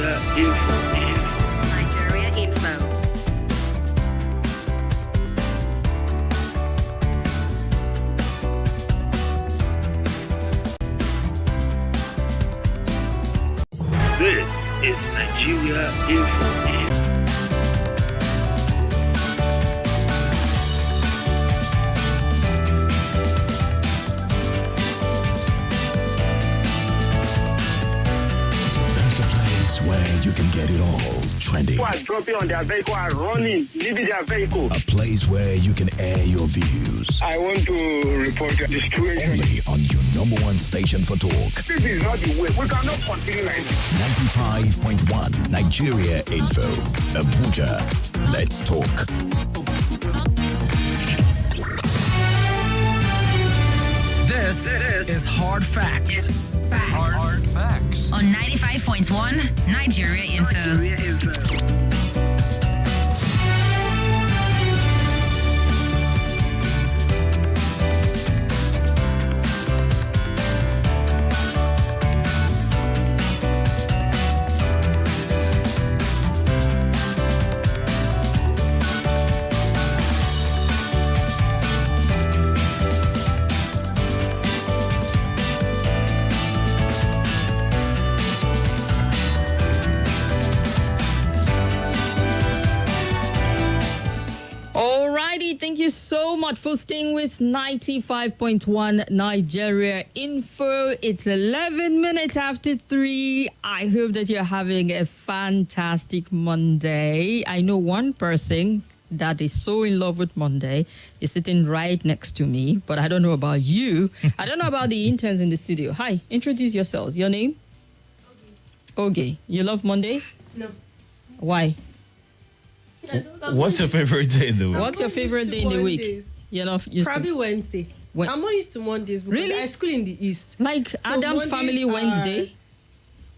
Nigeria Info. Nigeria Info. This is Nigeria Info. Where you can get it all trending. People are dropping on their vehicle and running, leaving their vehicle. A place where you can air your views. I want to report the situation. Only on your number one station for talk. This is not the way. We cannot continue like this. 95.1 Nigeria Info. Abuja. Let's talk. This is Hard Facts. Hard Facts. On 95.1 Nigeria Info. Nigeria Info. Thank you so much for staying with 95.1 Nigeria Info. It's 11 minutes after 3. I hope that you're having a fantastic Monday. I know one person that is so in love with Monday is sitting right next to me, but I don't know about you. I don't know about the interns in the studio. Hi, introduce yourselves. Your name? Okay. You love Monday? No. Why? What's your favorite day in the week? What's your favorite day in the week? You're not used Probably to Wednesday. I'm not used to Mondays because Really? I school in the East. like Adam's family Wednesday. Probably.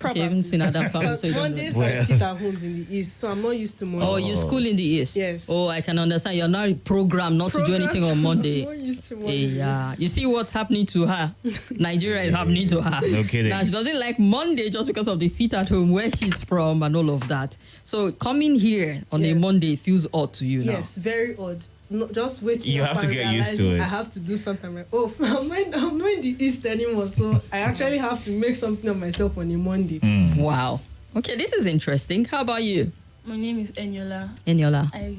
Okay, I haven't seen Adam's family. So you don't know. Mondays Well. I sit at homes in the East, so I'm not used to Mondays. Oh, you school in the East? Yes. Oh, I can understand. You're not programmed not to do anything on Monday. I'm not used to Eh, Mondays. yeah. You see what's happening to her? Nigeria is happening to her. No kidding. Now, she doesn't like Monday just because of the seat at home, where she's from and all of that. So coming here on a Yes. Monday feels odd to you now. Yes, very odd. No, just waking You up have to and get used to realizing it. I have to do something. I'm like, oh, I'm not in the East anymore, so I actually have to make something of myself on a Monday. Wow. Okay, this is interesting. How about you, My name is Eniola. Eniola? I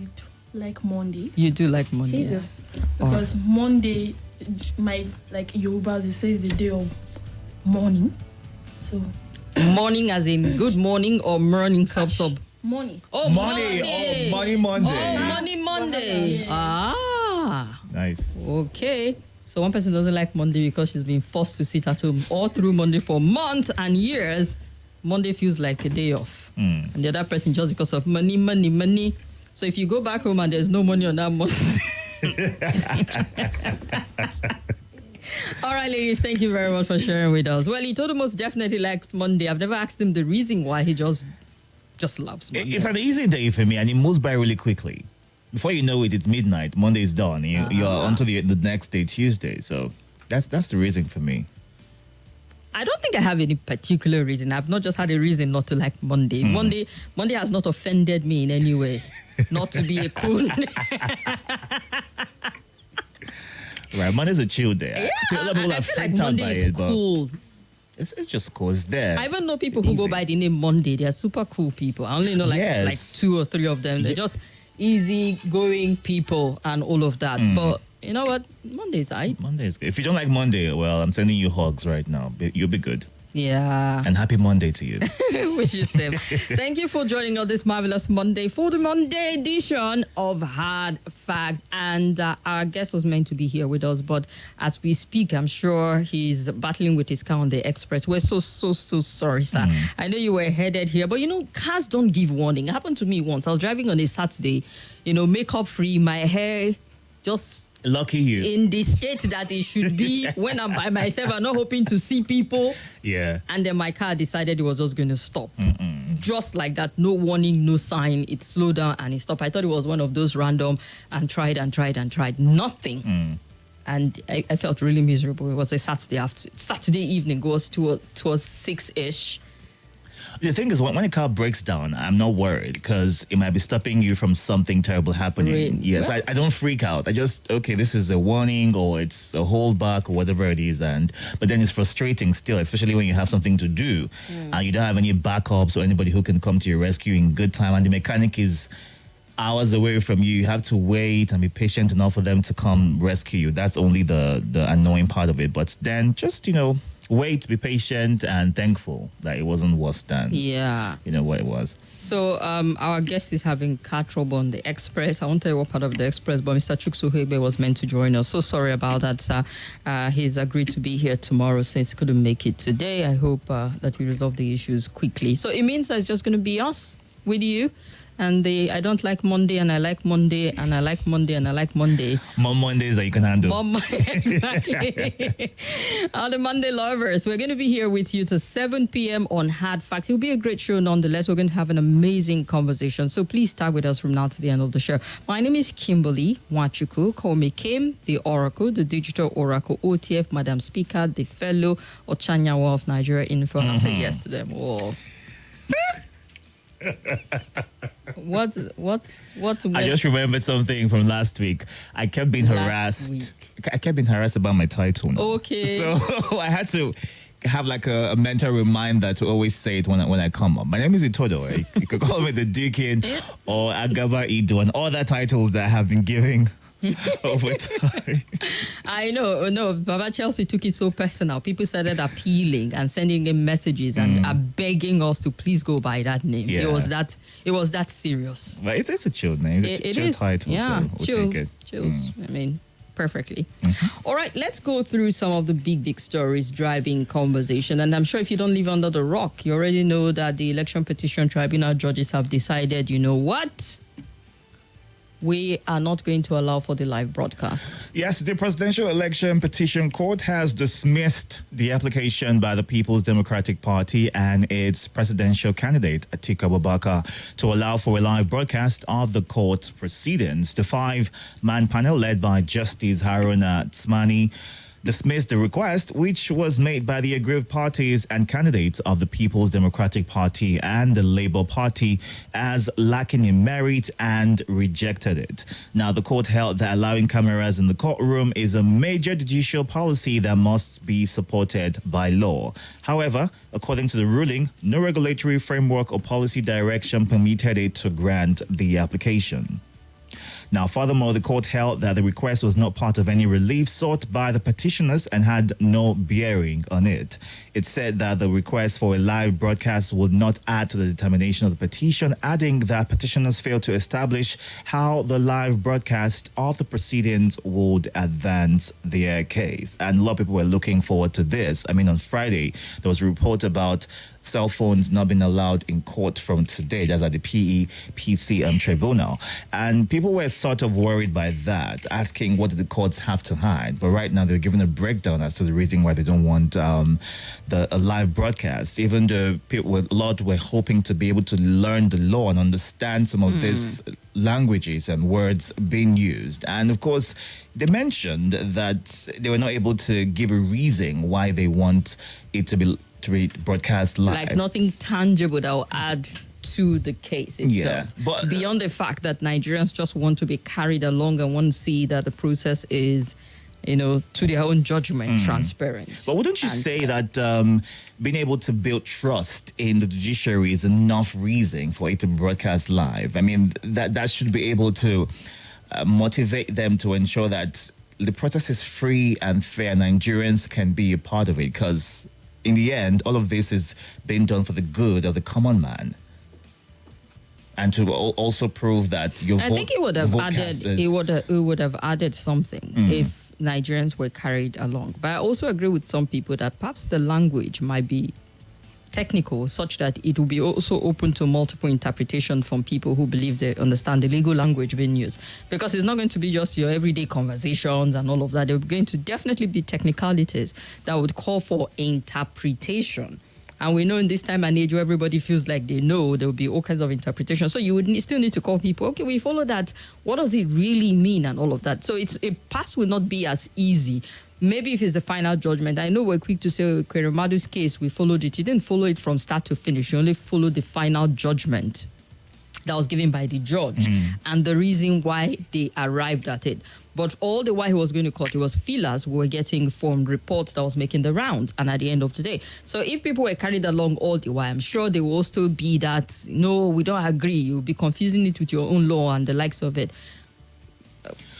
like Monday You do like Monday. Jesus. because Monday, my like Yorubas, they say is the day of morning. So Morning as in good morning or morning sub. morning. Oh, Money. Oh, Money Monday. Oh, Money Monday. Yes. Ah. Nice. Okay. So one person doesn't like Monday because she's been forced to sit at home all through Monday for months and years. Monday feels like a day off. And the other person just because of money. So if you go back home and there's no money on that Monday. All right, ladies, thank you very much for sharing with us. Well, Itodo most definitely liked Monday. I've never asked him the reason why. He just loves Monday. It's an easy day for me, and it moves by really quickly. Before you know it, it's midnight. Monday is done. You're on to the next day, Tuesday. So that's the reason for me. I don't think I have any particular reason. I've not just had a reason not to like Monday. Monday has not offended me in any way. Not to be a coon. Right, Monday's a chill day. Yeah, A lot of people I are feel like freaked out Monday by is it, but cool. it's just cool. It's there. I even know people who go Easy. by the name Monday. They are super cool people. I only know Yes. like 2 or 3 of them. They're just easy going people and all of that. But you know what? Monday's aight. Monday is good. If you don't like Monday, well, I'm sending you hugs right now. You'll be good. Yeah. And happy Monday to you. Wish you same. Thank you for joining us this marvelous Monday for the Monday edition of Hard Facts. And our guest was meant to be here with us, but as we speak, I'm sure he's battling with his car on the express. We're so sorry, sir. I know you were headed here, but you know, cars don't give warning. It happened to me once. I was driving on a Saturday, makeup free, my hair just Lucky you. in the state that it should be when I'm by myself. I'm not hoping to see people. Yeah. And then my car decided it was just going to stop. Just like that. No warning, no sign. It slowed down and it stopped. I thought it was one of those random and tried. Nothing. And I felt really miserable. It was a Saturday evening. It was towards 6-ish. The thing is, when a car breaks down, I'm not worried because it might be stopping you from something terrible happening. Really? Yes, I don't freak out. I just, okay, this is a warning or it's a holdback or whatever it is. But then it's frustrating still, especially when you have something to do and you don't have any backups or anybody who can come to your rescue in good time. And the mechanic is hours away from you. You have to wait and be patient enough for them to come rescue you. That's only the annoying part of it. But then just, wait, be patient and thankful that it wasn't worse than what it was. So our guest is having car trouble on the express. I won't tell you what part of the express, but Mr. Chuksuhebe was meant to join us. So sorry about that, sir. He's agreed to be here tomorrow since he couldn't make it today. I hope that we resolve the issues quickly. So it means that it's just going to be us with you. And I don't like Monday, and I like Monday, and I like Monday, and I like Monday. More Mondays that you can handle. Exactly. All the Monday lovers, we're going to be here with you till 7 p.m. on Hard Facts. It'll be a great show nonetheless. We're going to have an amazing conversation. So please start with us from now to the end of the show. My name is Kimberly Wachuku. Call me Kim, the Oracle, the Digital Oracle, OTF, Madam Speaker, the fellow Ochanyawa of Nigeria Info. I said yes to them all. What? I just remembered something from last week. I kept being harassed. I kept being harassed about my title. Okay. So I had to have like a mental reminder to always say it when I come up. My name is Itodo. Right? You could call me the Deacon or Agaba Ido and all the titles that I have been giving over time. I know. No, Baba Chelsea took it so personal. People started appealing and sending him messages and are begging us to please go by that name. Yeah. It was that serious. But it's a chill name. It's a chill title. Yeah, so we'll take it. chills. I mean, perfectly. All right, let's go through some of the big stories driving conversation. And I'm sure if you don't live under the rock, you already know that the Election Petition Tribunal judges have decided, you know what? We are not going to allow for the live broadcast. Yes, the Presidential Election Petition Court has dismissed the application by the People's Democratic Party and its presidential candidate, Atiku Abubakar, to allow for a live broadcast of the court proceedings. The 5-man panel led by Justice Haruna Tsmani dismissed the request, which was made by the aggrieved parties and candidates of the People's Democratic Party and the Labour Party as lacking in merit and rejected it. Now, the court held that allowing cameras in the courtroom is a major judicial policy that must be supported by law. However, according to the ruling, no regulatory framework or policy direction permitted it to grant the application. Now, furthermore, the court held that the request was not part of any relief sought by the petitioners and had no bearing on it. It said that the request for a live broadcast would not add to the determination of the petition, adding that petitioners failed to establish how the live broadcast of the proceedings would advance their case. And a lot of people were looking forward to this. I mean, on Friday, there was a report about cell phones not being allowed in court from today. That's at the PEPC tribunal. And people were sort of worried by that, asking what do the courts have to hide. But right now they're giving a breakdown as to the reason why they don't want a live broadcast. Even though people, a lot were hoping to be able to learn the law and understand some of these languages and words being used. And of course, they mentioned that they were not able to give a reason why they want it to be broadcast live. Like nothing tangible that will add to the case itself. Yeah, but beyond the fact that Nigerians just want to be carried along and want to see that the process is, to their own judgment, transparent. But wouldn't you say that being able to build trust in the judiciary is enough reason for it to broadcast live? I mean, that should be able to motivate them to ensure that the process is free and fair. Nigerians can be a part of it, because in the end, all of this is being done for the good of the common man. And to also prove that your vote... I think it would have added something if Nigerians were carried along. But I also agree with some people that perhaps the language might be technical, such that it will be also open to multiple interpretation from people who believe they understand the legal language being used. Because it's not going to be just your everyday conversations and all of that. There are going to definitely be technicalities that would call for interpretation. And we know in this time and age where everybody feels like they know, there will be all kinds of interpretation. So you would still need to call people, okay, we follow that. What does it really mean and all of that? So it perhaps will not be as easy maybe if it's the final judgment, I know we're quick to say Kweremadu's case, we followed it. You didn't follow it from start to finish. You only followed the final judgment that was given by the judge and the reason why they arrived at it. But all the while he was going to court, it was feelers we were getting from reports that was making the rounds. And at the end of the day, so if people were carried along all the while, I'm sure there will still be that, no, we don't agree. You'll be confusing it with your own law and the likes of it.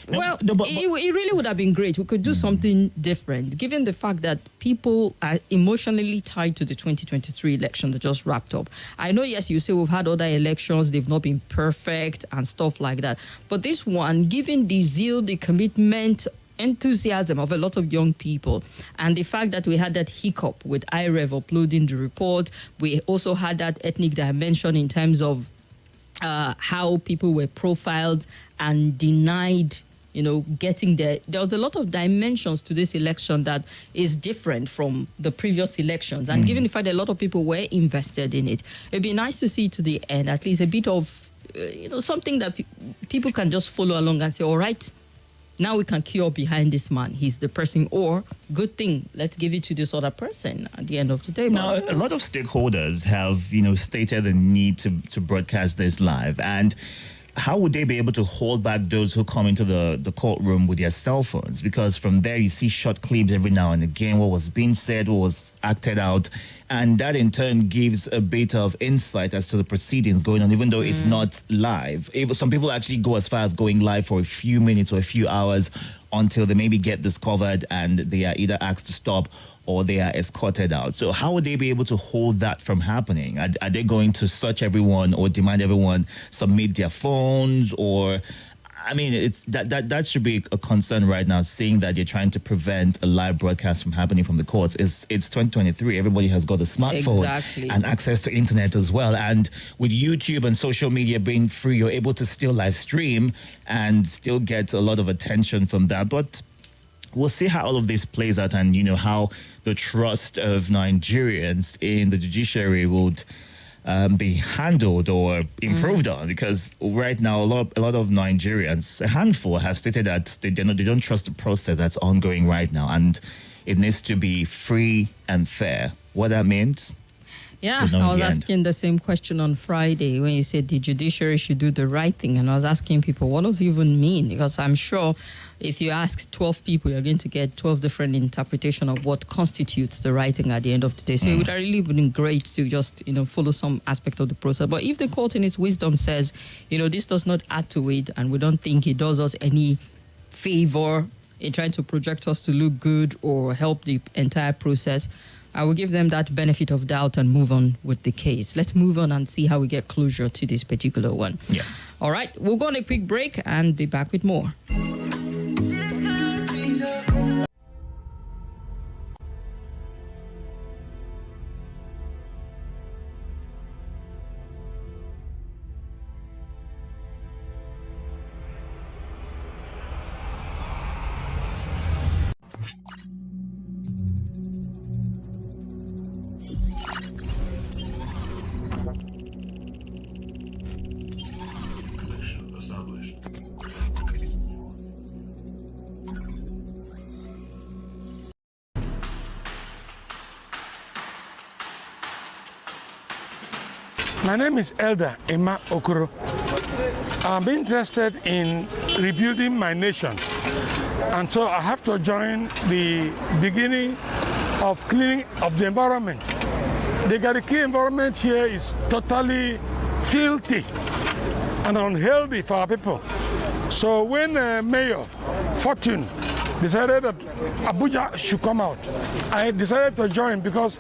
Well, it really would have been great. We could do something different, given the fact that people are emotionally tied to the 2023 election that just wrapped up. I know, yes, you say we've had other elections, they've not been perfect and stuff like that. But this one, given the zeal, the commitment, enthusiasm of a lot of young people, and the fact that we had that hiccup with IREV uploading the report, we also had that ethnic dimension in terms of how people were profiled and denied, getting there. There was a lot of dimensions to this election that is different from the previous elections. And given the fact that a lot of people were invested in it, it'd be nice to see to the end, at least a bit of, something that people can just follow along and say, all right, now we can queue up behind this man. He's the person, or good thing, let's give it to this other person at the end of the day. Now, a lot of stakeholders have, stated the need to broadcast this live. And how would they be able to hold back those who come into the courtroom with their cell phones? Because from there, you see short clips every now and again, what was being said, what was acted out. And that in turn gives a bit of insight as to the proceedings going on, even though it's not live. Some people actually go as far as going live for a few minutes or a few hours until they maybe get discovered and they are either asked to stop or they are escorted out. So how would they be able to hold that from happening? Are they going to search everyone or demand everyone submit their phones? Or, I mean, it's that should be a concern right now, seeing that you're trying to prevent a live broadcast from happening from the courts. It's 2023. Everybody has got a smartphone and access to internet as well. And with YouTube and social media being free, you're able to still live stream and still get a lot of attention from that. But we'll see how all of this plays out, and how the trust of Nigerians in the judiciary would be handled or improved on. Because right now, a lot of Nigerians, a handful, have stated that they don't trust the process that's ongoing right now, and it needs to be free and fair. What that means? Yeah, I was asking the same question on Friday when you said the judiciary should do the right thing. And I was asking people, what does it even mean? Because I'm sure if you ask 12 people, you're going to get 12 different interpretations of what constitutes the right thing at the end of the day. So it would have really been great to just, follow some aspect of the process. But if the court in its wisdom says, this does not add to it, and we don't think it does us any favor in trying to project us to look good or help the entire process, I will give them that benefit of doubt and move on with the case. Let's move on and see how we get closure to this particular one. Yes. All right, we'll go on a quick break and be back with more. My name is Elder Emma Okoro. I'm interested in rebuilding my nation, and so I have to join the beginning of cleaning of the environment. The Gariki environment here is totally filthy and unhealthy for our people. So when Mayor Fortune decided that Abuja should come out, I decided to join because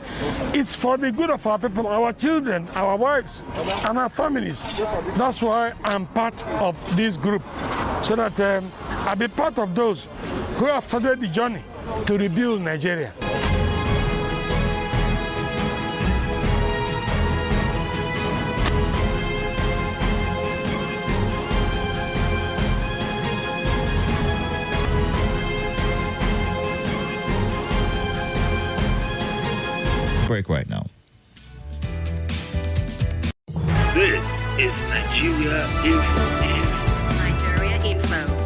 it's for the good of our people, our children, our wives, and our families. That's why I'm part of this group, so that I'll be part of those who have started the journey to rebuild Nigeria. Break right now. This is Nigeria Info. Nigeria Info.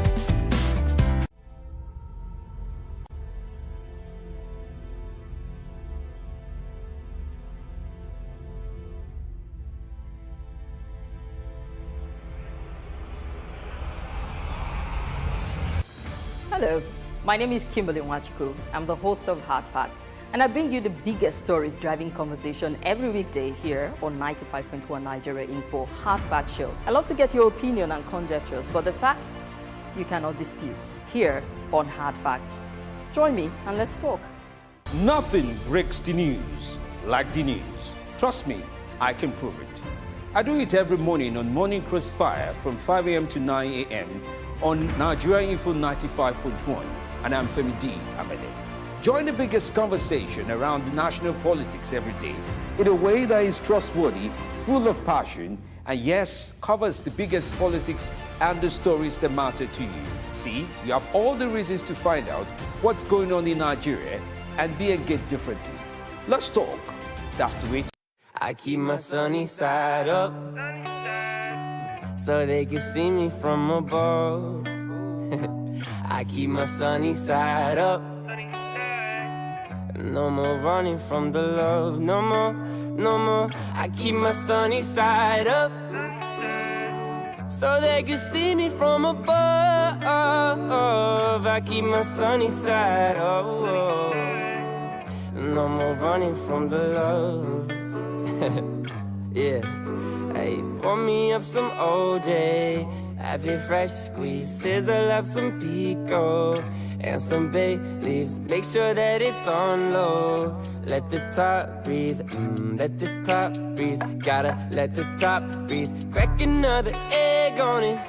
Hello, my name is Kimberly. I'm the host of Hard Facts, and I bring you the biggest stories driving conversation every weekday here on 95.1 Nigeria Info Hard Fact Show. I love to get your opinion and conjectures, but the facts you cannot dispute here on Hard Facts. Join me and let's talk. Nothing breaks the news like the news. Trust me, I can prove it. I do it every morning on Morning Crossfire from 5 a.m. to 9 a.m. on Nigeria Info 95.1, and I'm Femi D. Amede. Join the biggest conversation around the national politics every day in a way that is trustworthy, full of passion, and yes, covers the biggest politics and the stories that matter to you. See, you have all the reasons to find out what's going on in Nigeria and be engaged differently. Let's talk. That's the way. I keep my sunny side up so they can see me from above. I keep my sunny side up. No more running from the love. No more, no more. I keep my sunny side up so they can see me from above. I keep my sunny side up. No more running from the love. Yeah. Hey, pour me up some OJ, have it fresh squeeze, sizzle up some pico and some bay leaves. Make sure that it's on low. Let the top breathe, let the top breathe. Gotta let the top breathe. Crack another egg on it.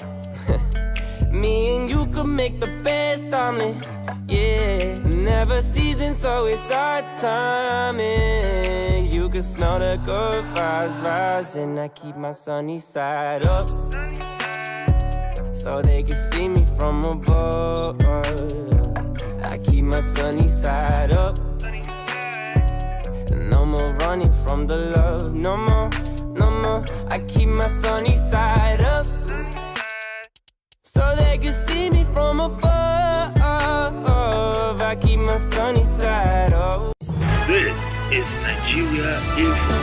Me and you could make the best omelet. Yeah, never seasoned, so it's our timing. You can smell the good vibes rising. I keep my sunny side up so they can see me from above. I keep my sunny side up. No more running from the love. No more, no more. I keep my sunny side up so they can see me from above. I keep my sunny side up. This is Nigeria Info.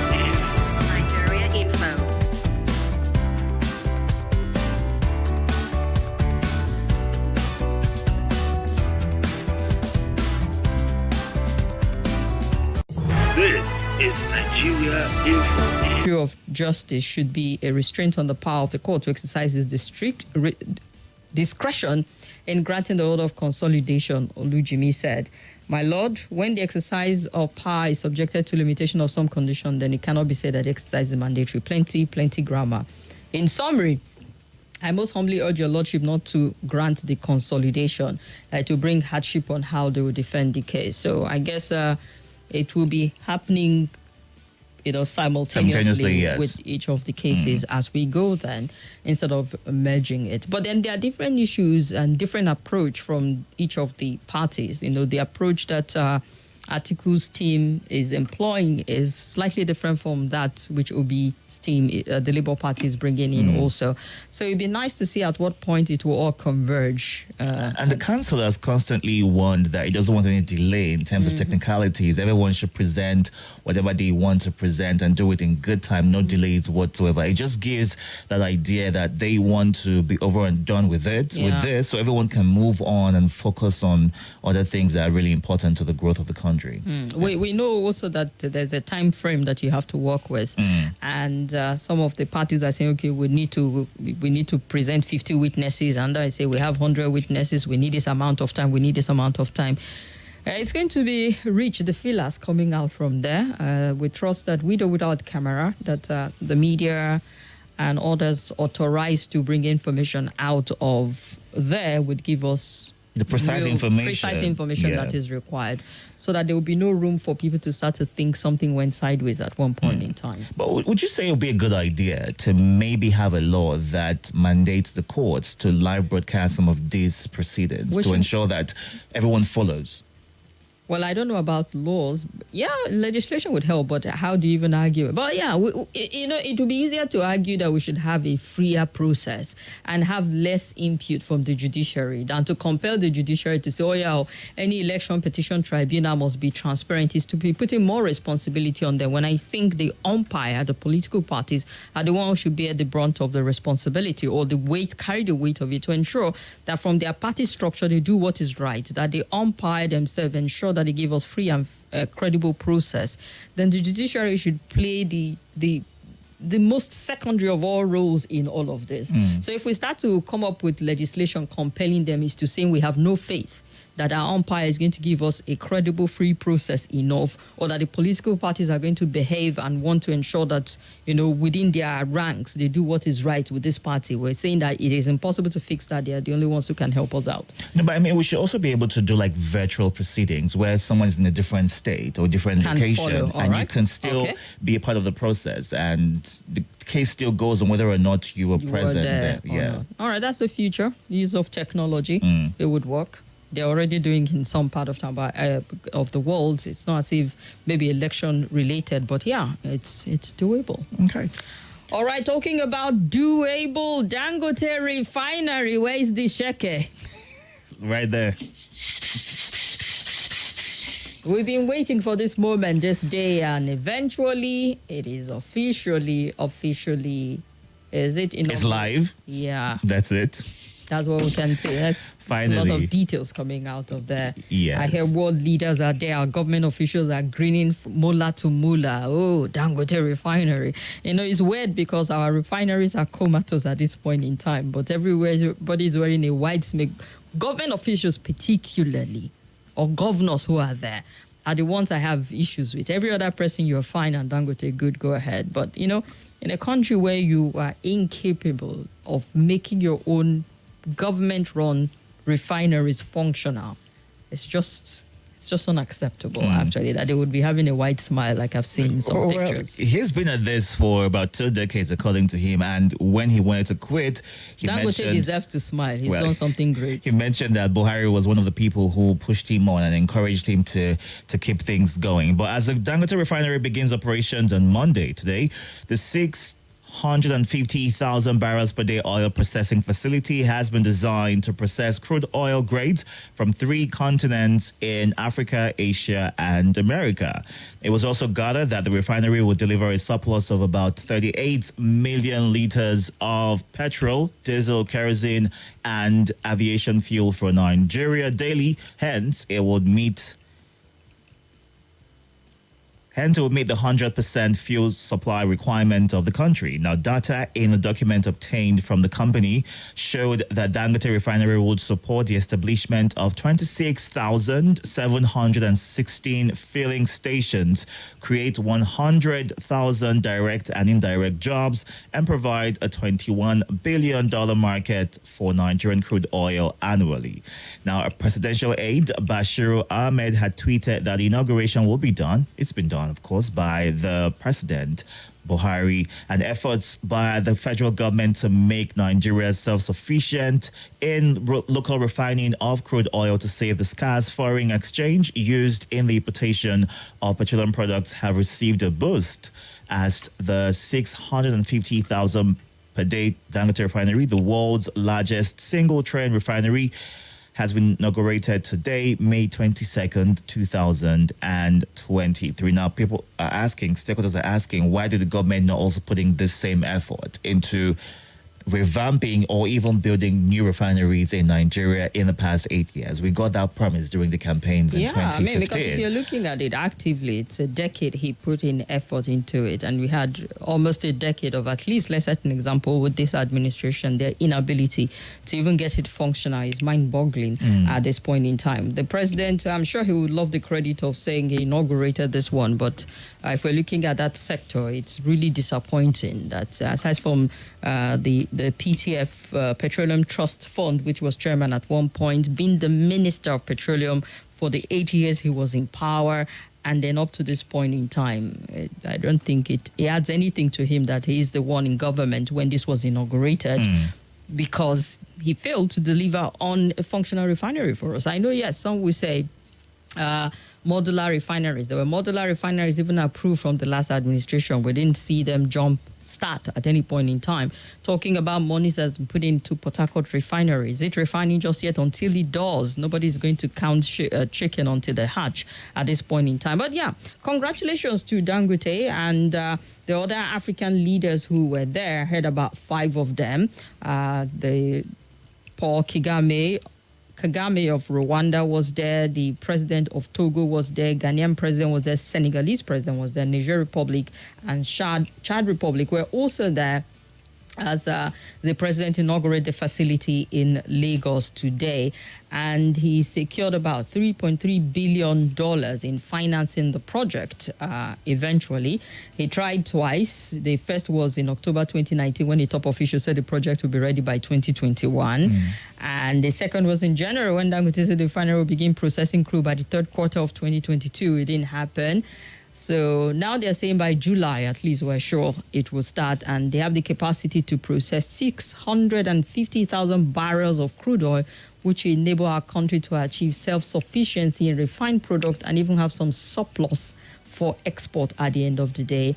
Nigeria Info. This is Nigeria Info. Issue of justice should be a restraint on the power of the court to exercise its discretion in granting the order of consolidation, Olujimi said. My lord, when the exercise of power is subjected to limitation of some condition, then it cannot be said that the exercise is mandatory. Plenty grammar. In summary, I most humbly urge your lordship not to grant the consolidation, to bring hardship on how they will defend the case. So I guess it will be happening simultaneously yes, with each of the cases as we go then, instead of merging it. But then there are different issues and different approach from each of the parties. The approach that Atiku's team is employing is slightly different from that which Obi's team, the Labour Party, is bringing in also. So it'd be nice to see at what point it will all converge. And the council has constantly warned that it doesn't want any delay in terms of technicalities. Everyone should present whatever they want to present and do it in good time, no delays whatsoever. It just gives that idea that they want to be over and done with it, with this, so everyone can move on and focus on other things that are really important to the growth of the country. We know also that there's a time frame that you have to work with, and some of the parties are saying, okay, we need to present 50 witnesses, and I say we have 100 witnesses, we need this amount of time, it's going to be rich, the feelers coming out from there. We trust that with or without camera, that the media and others authorized to bring information out of there would give us the precise information that is required, so that there will be no room for people to start to think something went sideways at one point in time. But would you say it would be a good idea to maybe have a law that mandates the courts to live broadcast some of these proceedings to ensure that everyone follows? Well, I don't know about laws. Yeah, legislation would help, but how do you even argue? But yeah, it would be easier to argue that we should have a freer process and have less input from the judiciary than to compel the judiciary to say, oh yeah, any election petition tribunal must be transparent. Is to be putting more responsibility on them, when I think the umpire, the political parties, are the ones who should bear the brunt of the responsibility, or carry the weight of it, to ensure that from their party structure they do what is right, that they umpire themselves, ensure that they give us free and credible process. Then the judiciary should play the most secondary of all roles in all of this. So if we start to come up with legislation compelling them, is to say we have no faith that our umpire is going to give us a credible free process enough, or that the political parties are going to behave and want to ensure that, within their ranks, they do what is right with this party. We're saying that it is impossible to fix that. They are the only ones who can help us out. No, but I mean, we should also be able to do like virtual proceedings where someone's in a different state or different location, and you can still be a part of the process, and the case still goes on whether or not you were present there. Yeah. All right, that's the future. Use of technology. It would work. They're already doing in some part of town, of the world. It's not as if maybe election related, but yeah, it's doable. Okay. All right, talking about doable, Dangote Refinery. Where is the sheke? Right there. We've been waiting for this moment this day, and eventually it is officially. Is it? It's live. Yeah. That's it. That's what we can say. That's finally a lot of details coming out of there. Yes. I hear world leaders are there. Our government officials are grinning from mullah to mullah. Oh, Dangote Refinery. It's weird because our refineries are comatose at this point in time, but everybody's wearing a white smoke. Government officials particularly, or governors who are there, are the ones I have issues with. Every other person, you're fine, and Dangote, good, go ahead. But, in a country where you are incapable of making your own government-run refineries functional, it's just unacceptable, actually, that they would be having a white smile like I've seen in some pictures. He's been at this for about 2 decades, according to him, and when he wanted to quit, Dangote deserves to smile. He's done something great. He mentioned that Buhari was one of the people who pushed him on and encouraged him to keep things going. But as the Dangote Refinery begins operations on Monday today, the 650,000 barrels per day oil processing facility has been designed to process crude oil grades from 3 continents in Africa, Asia, and America. It was also gathered that the refinery will deliver a surplus of about 38 million liters of petrol, diesel, kerosene, and aviation fuel for Nigeria daily. Hence, it would meet the 100% fuel supply requirement of the country. Now, data in a document obtained from the company showed that Dangote Refinery would support the establishment of 26,716 filling stations, create 100,000 direct and indirect jobs, and provide a $21 billion market for Nigerian crude oil annually. Now, a presidential aide, Bashiru Ahmed, had tweeted that the inauguration will be done. It's been done, of course, by the president, Buhari, and efforts by the federal government to make Nigeria self-sufficient in local refining of crude oil to save the scarce foreign exchange used in the importation of petroleum products have received a boost as the 650,000 per day Dangote Refinery, the world's largest single-train refinery, has been inaugurated today, May 22nd, 2023. Now, people are asking, stakeholders are asking, why did the government not also put in this same effort into revamping or even building new refineries in Nigeria in the past 8 years? We got that promise during the campaigns in 2015. I mean, because if you're looking at it actively, it's a decade he put in effort into it. And we had almost a decade of, at least, let's set an example with this administration, their inability to even get it functional is mind-boggling at this point in time. The president, I'm sure he would love the credit of saying he inaugurated this one, but if we're looking at that sector, it's really disappointing that aside from the PTF Petroleum Trust Fund, which was chairman at one point, being the Minister of Petroleum for the 8 years he was in power, and then up to this point in time, I don't think it adds anything to him that he is the one in government when this was inaugurated, because he failed to deliver on a functional refinery for us. I know, yes, some will say, modular refineries. There were modular refineries even approved from the last administration. We didn't see them start at any point in time. Talking about monies that's been put into Port Harcourt refinery. Is it refining just yet? Until it does, nobody's going to count chicken until they hatch at this point in time. But yeah, congratulations to Dangote and the other African leaders who were there. I heard about 5 of them. The Paul Kagame of Rwanda was there, the president of Togo was there, Ghanaian president was there, Senegalese president was there, Niger Republic and Chad Republic were also there as the president inaugurated the facility in Lagos today. And he secured about $3.3 billion in financing the project eventually. He tried twice. The first was in October 2019 when the top official said the project would be ready by 2021. And the second was in January when Dangote said the refinery will begin processing crude by the third quarter of 2022. It didn't happen. So now they're saying by July, at least we're sure it will start. And they have the capacity to process 650,000 barrels of crude oil, which will enable our country to achieve self-sufficiency in refined product and even have some surplus for export at the end of the day.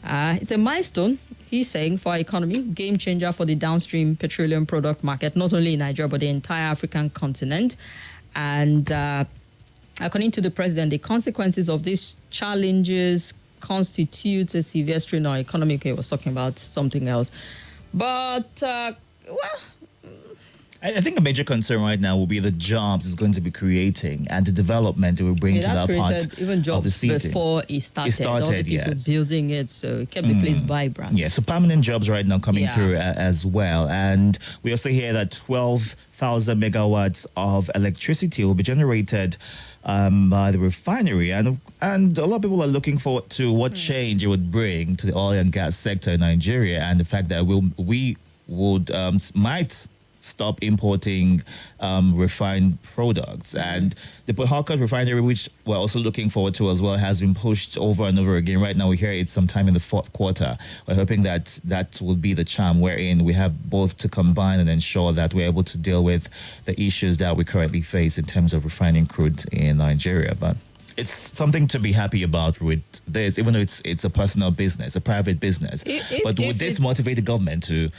It's a milestone, he's saying, for our economy, game changer for the downstream petroleum product market, not only in Nigeria, but the entire African continent. And according to the president, the consequences of these challenges constitute a severe strain on our economy. Okay, I was talking about something else. But, I think a major concern right now will be the jobs it's going to be creating and the development it will bring to that part even jobs of the city. Before it started, all the people building it, so it kept the place vibrant. Yeah, so permanent jobs right now coming through as well. And we also hear that 12,000 megawatts of electricity will be generated by the refinery. And a lot of people are looking forward to what change it would bring to the oil and gas sector in Nigeria, and the fact that we might stop importing refined products. And the Port Harcourt refinery, which we're also looking forward to as well, has been pushed over and over again. Right now we hear it's sometime in the fourth quarter. We're hoping that that will be the charm wherein we have both to combine and ensure that we're able to deal with the issues that we currently face in terms of refining crude in Nigeria. But it's something to be happy about with this, even though it's a personal business, a private business. But would this motivate the government to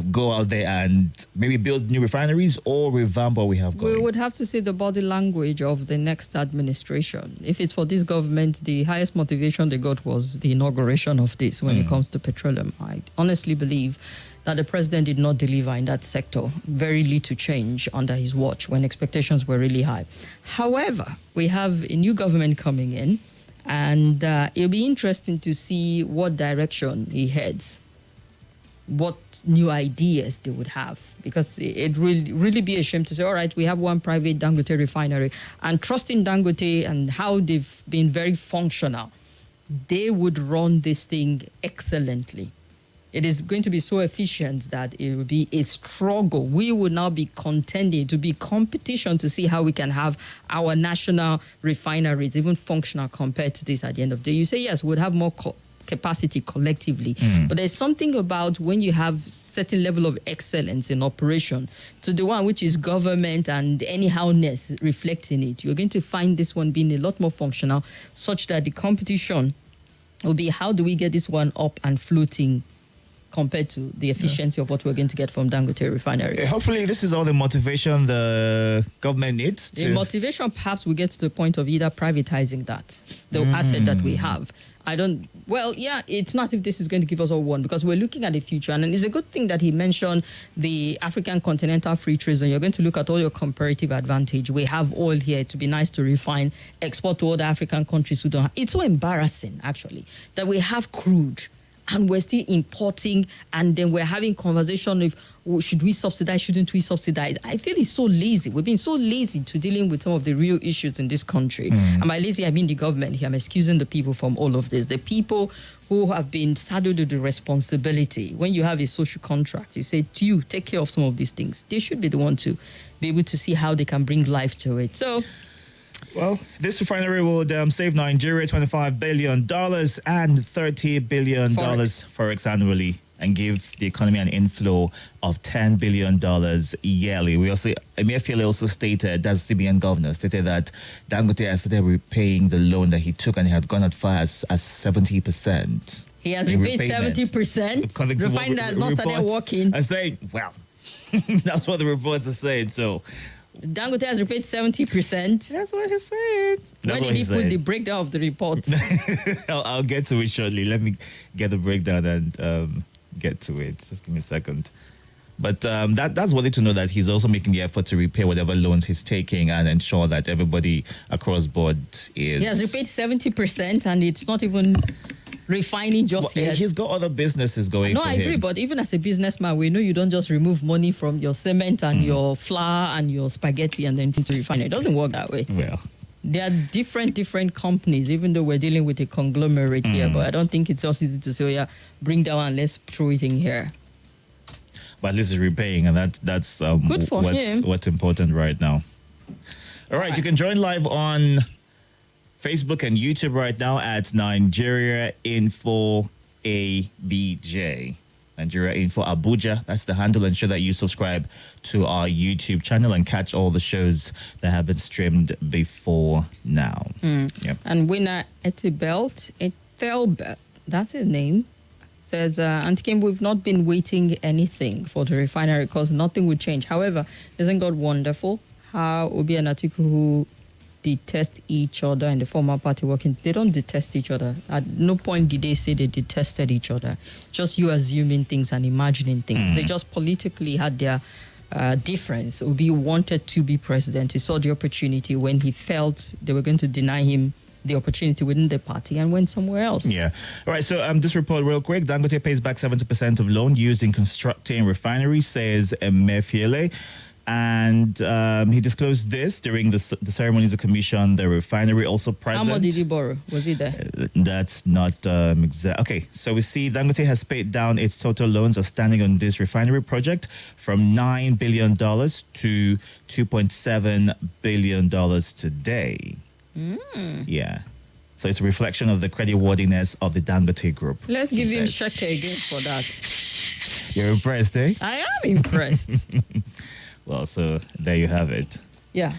go out there and maybe build new refineries or revamp what we have going? We would have to see the body language of the next administration. If it's for this government, the highest motivation they got was the inauguration of this when it comes to petroleum. I honestly believe that the president did not deliver in that sector. Very little change under his watch when expectations were really high. However, we have a new government coming in, and it'll be interesting to see what direction he heads, what new ideas they would have, because it will really be a shame to say, all right, we have one private Dangote refinery, and trusting Dangote and how they've been very functional, they would run this thing excellently. It is going to be so efficient that it will be a struggle. We will now be contending to be competition to see how we can have our national refineries even functional compared to this at the end of the day. You say, yes, we'll have more capacity collectively. But there's something about when you have certain level of excellence in operation to the one which is government and anyhowness reflecting it. You're going to find this one being a lot more functional, such that the competition will be how do we get this one up and floating compared to the efficiency of what we're going to get from Dangote Refinery. Hopefully this is all the motivation the government needs. The motivation perhaps we get to the point of either privatizing that, the asset that we have. It's not as if this is going to give us all one, because we're looking at the future. And it's a good thing that he mentioned the African Continental Free Trade Zone. You're going to look at all your comparative advantage. We have oil here to be nice to refine, export to other African countries who don't have. It's so embarrassing, actually, that we have crude and we're still importing, and then we're having conversation of should we subsidize, shouldn't we subsidize? I feel it's so lazy. We've been so lazy to dealing with some of the real issues in this country. And by lazy, I mean the government here. I'm excusing the people from all of this. The people who have been saddled with the responsibility. When you have a social contract, you say, you take care of some of these things. They should be the one to be able to see how they can bring life to it. So, well, this refinery will save Nigeria $25 billion and $30 billion Forex annually. and give the economy an inflow of $10 billion yearly. Emefiele also stated, that's CBN governor, stated that Dangote has started repaying the loan that he took and he had gone as far as 70%. He has repaid 70%. Refinery has not started working. I say, well, that's what the reports are saying. So Dangote has repaid 70%. That's what he said. Where did he put the breakdown of the reports? I'll get to it shortly. Let me get the breakdown and get to it. Just give me a second. But that's worthy to know that he's also making the effort to repay whatever loans he's taking and ensure that everybody across board is... He has repaid 70% and it's not even refining just yet. He's got other businesses going for him. No, I agree, but even as a businessman, we know you don't just remove money from your cement and your flour and your spaghetti and then to refine it. It doesn't work that way. Well, there are different companies, even though we're dealing with a conglomerate here, but I don't think it's just easy to say, oh yeah, bring down and let's throw it in here. But at least he's repaying, and that's good for him. What's important right now. All right, you can join live on Facebook and YouTube right now at Nigeria Info ABJ. Nigeria Info Abuja. That's the handle. Ensure that you subscribe to our YouTube channel and catch all the shows that have been streamed before now. Yep. And winner Ethelbert, that's his name, says, Auntie Kim, we've not been waiting anything for the refinery because nothing would change. However, isn't God wonderful how Obi and Atiku, who detest each other and the former party working, they don't detest each other. At no point did they say they detested each other. Just you assuming things and imagining things. They just politically had their difference. Obi wanted to be president. He saw the opportunity when he felt they were going to deny him the opportunity within the party and went somewhere else. Yeah. All right. So this report real quick. Dangote pays back 70% of loan used in constructing refinery, says Emefiele. And he disclosed this during the ceremonies of commission. The refinery also present. How much did he borrow? Was he there? That's not exact. Okay, so we see Dangote has paid down its total loans outstanding on this refinery project from $9 billion to $2.7 billion today. Yeah. So it's a reflection of the creditworthiness of the Dangote Group. Let's give him Sheke again for that. You're impressed, eh? I am impressed. Well, so there you have it. Yeah.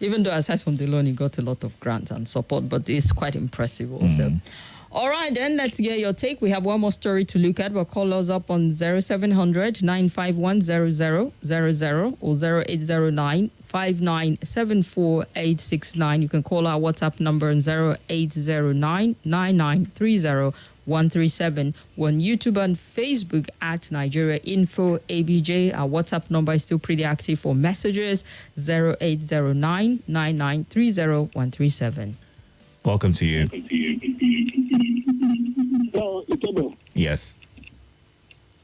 Even though aside from the loan, he got a lot of grants and support, but it's quite impressive also. All right, then let's get your take. We have one more story to look at, but call us up on 0700 951 0000 or 0809 5974869. You can call our WhatsApp number on 0809 9930 137. We're on YouTube and Facebook at Nigeria Info ABJ. Our WhatsApp number is still pretty active for messages, 0809 9930 137. Welcome to you. Hello, Itodo. Yes.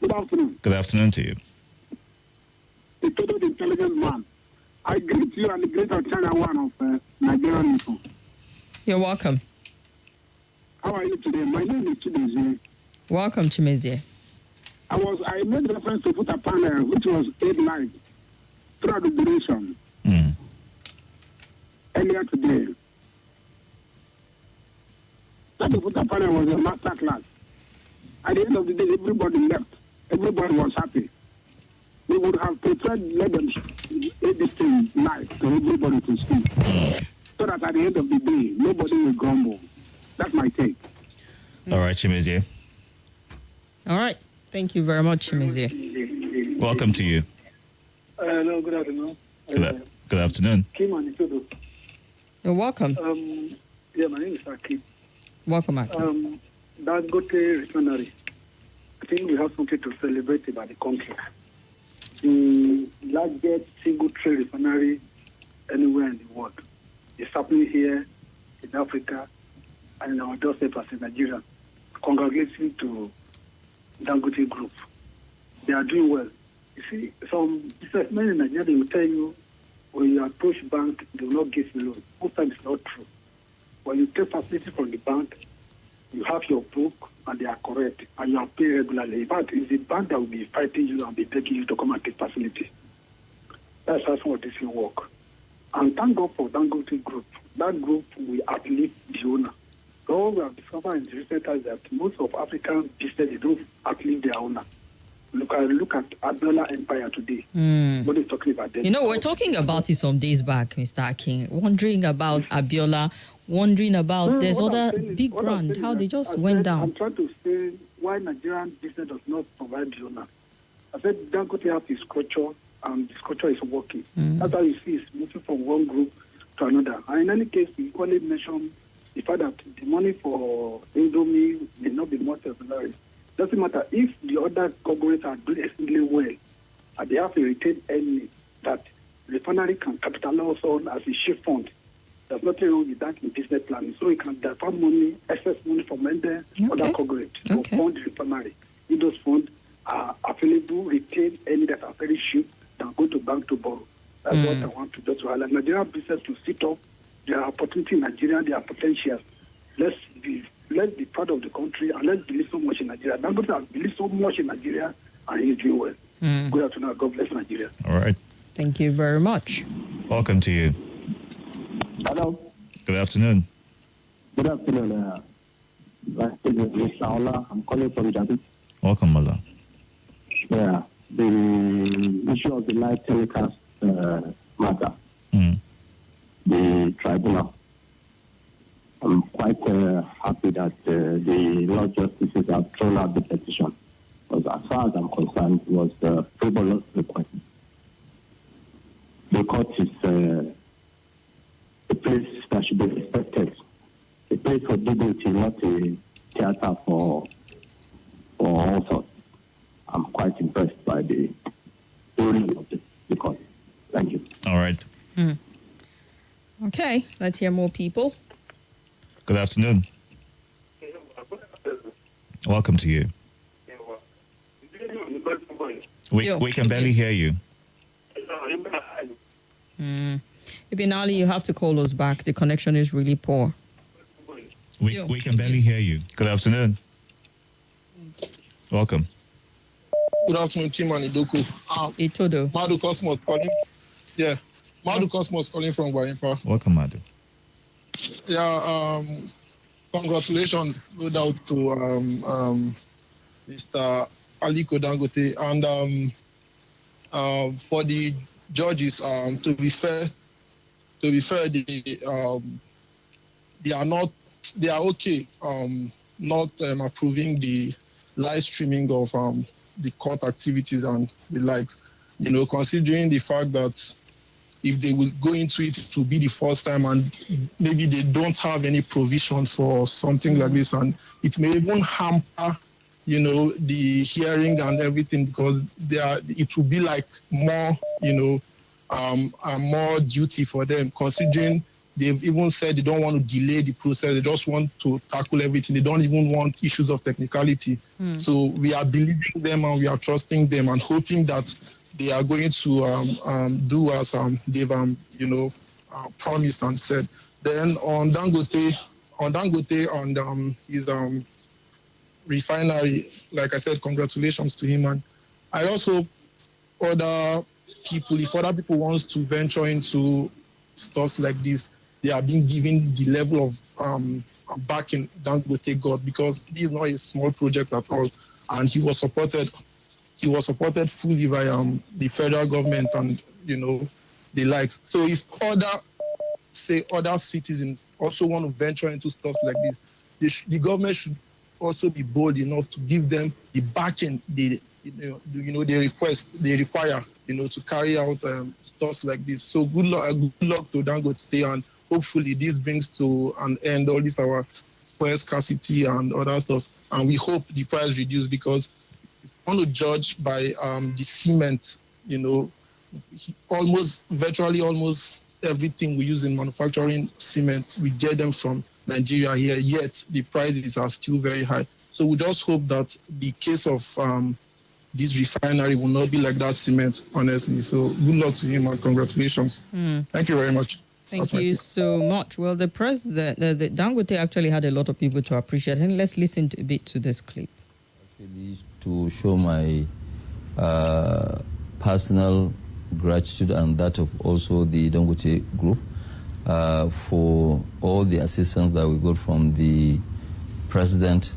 Good afternoon. Good afternoon to you. Itodo, the intelligent man. I greet you and the greater China one of Nigerian Info. You're welcome. How are you today? My name is Chimezie. Welcome, Chimezie. I made reference to put a panel which was 8 nights throughout the duration earlier today. That put a panel was a master class. At the end of the day, everybody left. Everybody was happy. We would have preferred let them eat this thing live so everybody to sleep. So that at the end of the day, nobody will grumble. That's my take. All right, Chimezie. All right. Thank you very much, Chimezie. Welcome to you. Hello, good afternoon. Good afternoon. Kim and Itodo. You're welcome. Yeah, my name is Akim. Welcome, Akim. Dangote Refinery. I think we have something to celebrate about the country. The largest single trade refinery anywhere in the world. It's happening here in Africa and in our doorstep as a Nigerian. Congratulations to Dangote Group. They are doing well. You see, some businessmen in Nigeria, they will tell you when you approach bank, they will not give you loan. Most times it's not true. When you take facility from the bank, you have your book and they are correct and you are paid regularly. In fact, it's the bank that will be fighting you and be begging you to come and take facility. That's how some of this will work. And thank God for Dangote Group. That group will uplift the owner. So we have discovered in the recent times that most of African business, they don't outlive their owner. Look at Abiola Empire today. What is talking about them? You know, we're talking about it some days back, Mr. Akin. Wondering about Abiola, wondering about there's other big brand, how they just went down. I'm trying to say why Nigerian business does not provide the owner. I said Dangote has his culture, and this culture is working. That's how you see it's moving from one group to another. And in any case, we equally mention the fact that the money for Indomie may not be more temporary. Doesn't matter if the other corporates are doing extremely well, and they have a retained earning that Refinery can capitalize on as a shift fund. There's nothing wrong with that in business planning. So you can divert money, excess money from other corporates to fund the Refinery. If those funds are available, retained earning that are very cheap, than go to bank to borrow. That's what I want to just highlight. Nigerian business to sit up. There are opportunities in Nigeria, there are potentials. Let's be proud of the country and let's believe so much in Nigeria. Dangote has believed so much in Nigeria and he's doing well. Good afternoon. God bless Nigeria. All right. Thank you very much. Welcome to you. Hello. Good afternoon. Good afternoon. Mr. Ola. I'm calling from Jadi. Welcome, Mala. Yeah. The issue of the live telecast matter. The tribunal. I'm quite happy that the Law Justices have thrown out the petition. Because as far as I'm concerned, it was a frivolous request. The court is a place that should be respected. A place for dignity, not a theater for all sorts. I'm quite impressed by the ruling of the court. Thank you. All right. Okay, let's hear more people. Good afternoon. Welcome to you. We can barely hear you. Ibn Ali, you have to call us back. The connection is really poor. We can barely hear you. Good afternoon. Welcome. Good afternoon, Tim and Idoku. Itodo. Madu Cosmos calling. Yeah. Madu Cosmos calling from Guarimpa. Welcome, Madu. Yeah, congratulations, no doubt, to Mr. Aliko Dangote. And for the judges, to be fair, they are okay, not approving the live streaming of the court activities and the likes. You know, considering the fact that if they will go into it to be the first time and maybe they don't have any provision for something like this, and it may even hamper, you know, the hearing and everything, because it will be like more, you know, more duty for them, considering they've even said they don't want to delay the process. They just want to tackle everything. They don't even want issues of technicality. So we are believing them and we are trusting them and hoping that they are going to do as they've, you know, promised and said. Then on Dangote, on his refinery, like I said, congratulations to him. And I also hope other people, if other people wants to venture into stuff like this, they are being given the level of backing Dangote got, because this is not a small project at all, and he was supported fully by the federal government and, you know, the likes. So if other citizens also want to venture into stuff like this, the government should also be bold enough to give them the backing they require, you know, to carry out stuff like this. So good luck to Dangote, and hopefully this brings to an end all this our fuel scarcity and other stuff. And we hope the price reduces, because if you want to judge by the cement, you know, virtually almost everything we use in manufacturing cement, we get them from Nigeria here, yet the prices are still very high. So we just hope that the case of this refinery will not be like that cement, honestly. So good luck to him and congratulations. Thank you very much. Thank you so much. Well, the president, the Dangote actually had a lot of people to appreciate. And let's listen a bit to this clip. Actually, to show my personal gratitude and that of also the Dangote group. for all the assistance that we got from the president,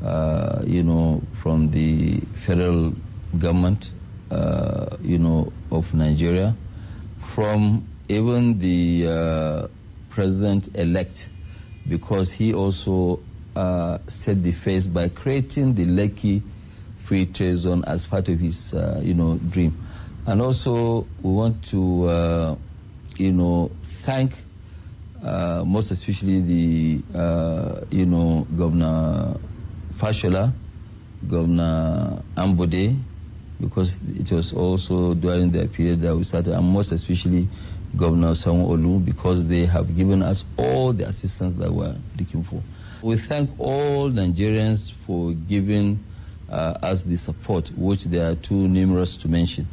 from the federal government, of Nigeria, from even the president-elect, because he also set the face by creating the Lekki Free Trade Zone as part of his, dream. And also, we want to, thank most especially the, Governor Fashola, Governor Ambode, because it was also during the period that we started, and most especially Governor Sanwo-Olu, because they have given us all the assistance that we're looking for. We thank all Nigerians for giving us the support, which they are too numerous to mention.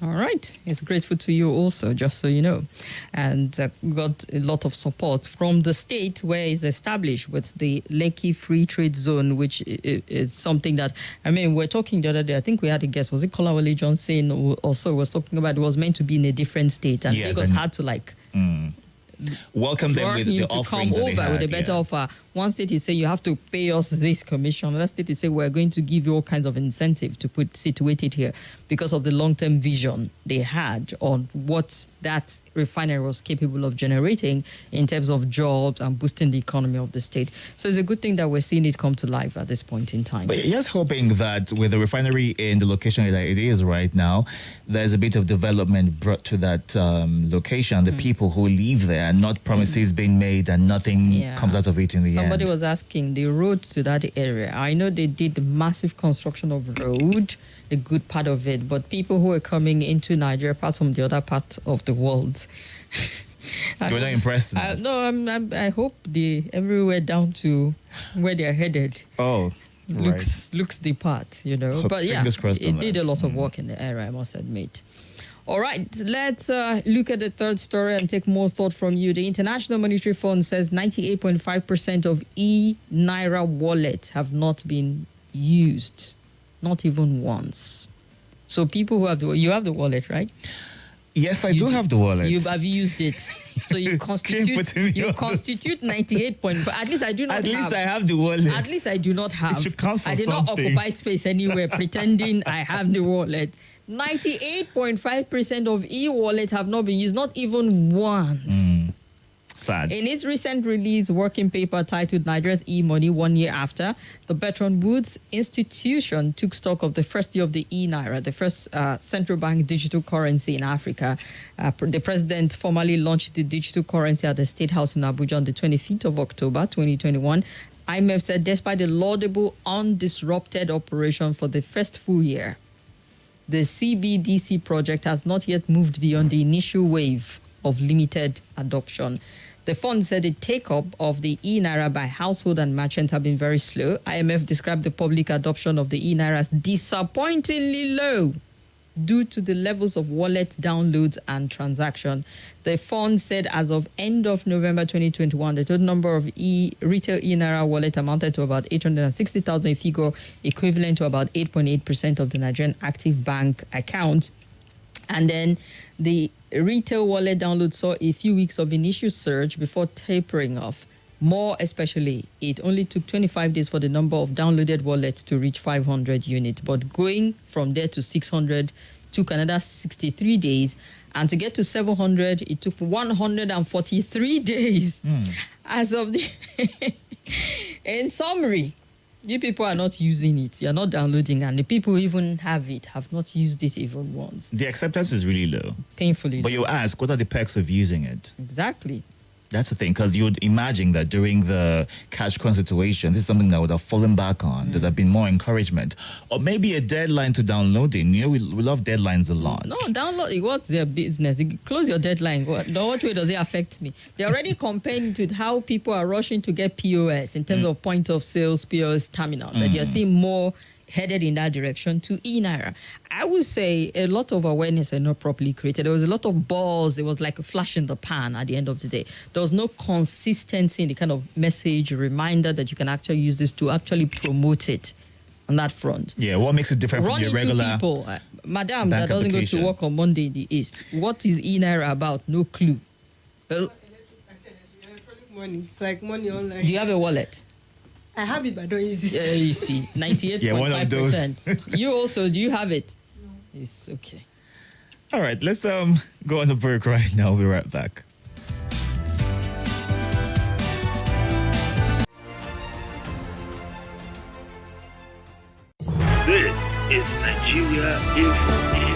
All right. It's grateful to you also, just so you know. And got a lot of support from the state where it's established with the Lekki Free Trade Zone, which is something that, we're talking the other day, I think we had a guest, was it Kolawole Johnson also was talking about, it was meant to be in a different state. And Lagos had to welcome them with the offerings come over with a better offer. One state is saying you have to pay us this commission. Another state is saying we're going to give you all kinds of incentive to situate it here because of the long-term vision they had on what that refinery was capable of generating in terms of jobs and boosting the economy of the state. So it's a good thing that we're seeing it come to life at this point in time. But just hoping that with the refinery in the location that it is right now, there's a bit of development brought to that location, the people who live there, and not promises being made and nothing comes out of it in the end. Somebody was asking the road to that area. I know they did massive construction of road, a good part of it, but people who are coming into Nigeria, apart from the other part of the world, you're not impressed? No, I hope everywhere down to where they're headed. Looks the part, But yeah, it did a lot of work in the area, I must admit. All right, let's look at the third story and take more thought from you. The International Monetary Fund says 98.5% of e-Naira wallets have not been used, not even once. So people who have you have the wallet, right? Yes, I do have the wallet. You have used it. So you constitute 98.5. At least I do not have. At least I have the wallet. At least I do not have. It should count for I did something. not occupy space anywhere pretending I have the wallet. 98.5% of e-wallets have not been used, not even once. Sad. In its recent release working paper titled Nigeria's e-money 1 year after, the Bretton Woods institution took stock of the first year of the e-Naira, the first central bank digital currency in Africa. The president formally launched the digital currency at the State House in Abuja on the 25th of October, 2021. IMF said despite the laudable undisrupted operation for the first full year, the CBDC project has not yet moved beyond the initial wave of limited adoption. The fund said the take-up of the e-Naira by household and merchants have been very slow. IMF described the public adoption of the e-Naira as disappointingly low due to the levels of wallet downloads and transaction. The fund said as of end of November 2021, the total number of retail e-Naira wallet amounted to about 860,000, a figure equivalent to about 8.8% of the Nigerian active bank account. And then the retail wallet download saw a few weeks of initial surge before tapering off. More especially, it only took 25 days for the number of downloaded wallets to reach 500 units. But going from there to 600 took another 63 days. And to get to 700, it took 143 days. As of the... In summary, you people are not using it. You're not downloading. And the people who even have it have not used it even once. The acceptance is really low. Painfully But low. you ask, what are the perks of using it? Exactly. That's the thing, because you'd imagine that during the cash crunch situation, this is something that would have fallen back on, there'd have been more encouragement. Or maybe a deadline to downloading. We love deadlines a lot. No, download, what's their business? You close your deadline. What way does it affect me? They're already comparing with how people are rushing to get POS in terms of point of sales, POS terminal, that you're seeing more headed in that direction to e-Naira. I would say a lot of awareness are not properly created. There was a lot of buzz. It was like a flash in the pan at the end of the day. There was no consistency in the kind of message, reminder that you can actually use this to actually promote it on that front. Yeah, what makes it different from your regular people, madam that doesn't go to work on Monday in the East. What is e-Naira about? No clue. money, like money online. Do you have a wallet? I have it, but I don't use it. Yeah, you see, 98.5%. You also, do you have it? No. It's okay. All right, let's go on a break right now. We'll be right back. This is Nigeria Info.